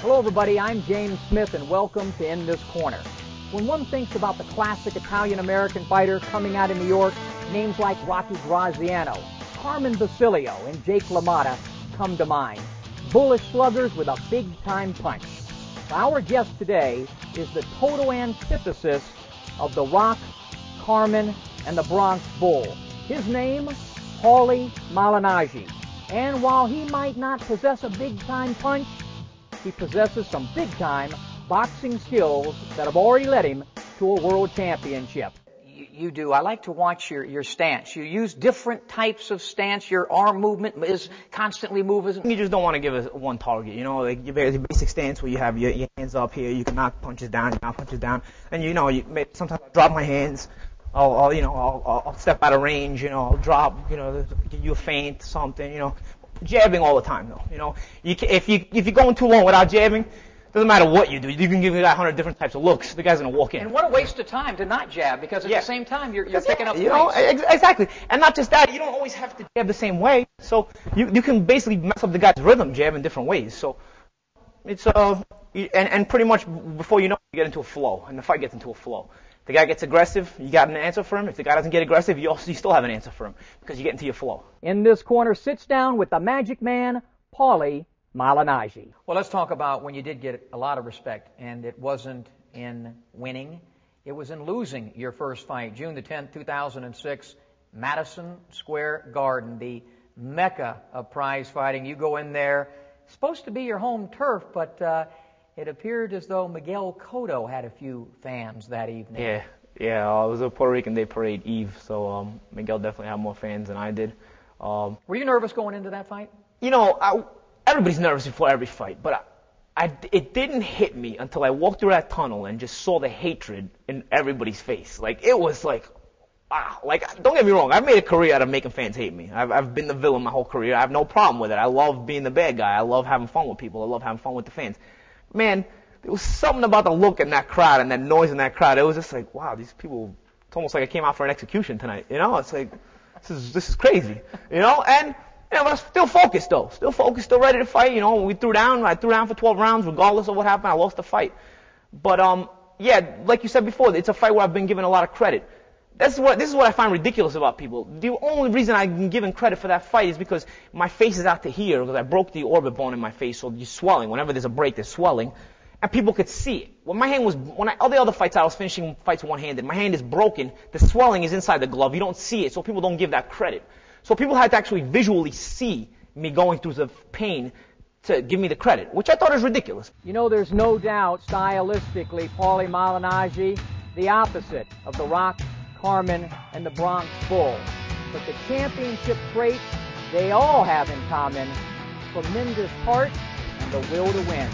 Hello everybody, I'm James Smith and welcome to In This Corner. When one thinks about the classic Italian-American fighter coming out of New York, names like Rocky Graziano, Carmen Basilio, and Jake LaMotta come to mind. Bullish sluggers with a big-time punch. Our guest today is the total antithesis of the Rock, Carmen, and the Bronx Bull. His name, Paulie Malignaggi. And while he might not possess a big-time punch, he possesses some big-time boxing skills that have already led him to a world championship. You do. I like to watch your stance. You use different types of stance. Your arm movement is constantly moving. You just don't want to give it one target, you know, like your basic stance where you have your hands up here, you can knock punches down, and sometimes I drop my hands. I'll step out of range, I'll drop, give you a feint, something, jabbing all the time though, if you're going too long without jabbing, doesn't matter what you do, you can give me 100 different types of looks, the guy's gonna walk in. And what a waste of time to not jab, because at the same time you're picking up points. Exactly, and not just that, you don't always have to jab the same way, so you can basically mess up the guy's rhythm, jab in different ways, so it's and pretty much before you know it, you get into a flow, and the fight gets into a flow. The guy gets aggressive, you got an answer for him. If the guy doesn't get aggressive, you still have an answer for him because you get into your flow. In This Corner sits down with the magic man, Paulie Malignaggi. Well, let's talk about when you did get a lot of respect, and it wasn't in winning. It was in losing your first fight, June the 10th, 2006, Madison Square Garden, the mecca of prize fighting. You go in there, supposed to be your home turf, but it appeared as though Miguel Cotto had a few fans that evening. Yeah. It was a Puerto Rican Day Parade Eve, so Miguel definitely had more fans than I did. Were you nervous going into that fight? Everybody's nervous before every fight, but it didn't hit me until I walked through that tunnel and just saw the hatred in everybody's face. It was like, wow. Don't get me wrong, I've made a career out of making fans hate me. I've been the villain my whole career. I have no problem with it. I love being the bad guy. I love having fun with people. I love having fun with the fans. Man, there was something about the look in that crowd and that noise in that crowd. It was just like, wow, these people, it's almost like I came out for an execution tonight, It's like, this is crazy, and, but I'm still focused though. Still focused, still ready to fight, I threw down for 12 rounds, regardless of what happened, I lost the fight. But, like you said before, it's a fight where I've been given a lot of credit. This is what I find ridiculous about people. The only reason I'm given credit for that fight is because my face is out to here, because I broke the orbit bone in my face, so you're swelling. Whenever there's a break, there's swelling. And people could see it. All the other fights I was finishing fights one-handed, my hand is broken, the swelling is inside the glove, you don't see it, so people don't give that credit. So people had to actually visually see me going through the pain to give me the credit, which I thought was ridiculous. There's no doubt, stylistically, Paulie Malignaggi, the opposite of the Rock, Carmen, and the Bronx Bull. But the championship traits they all have in common: tremendous heart and the will to win.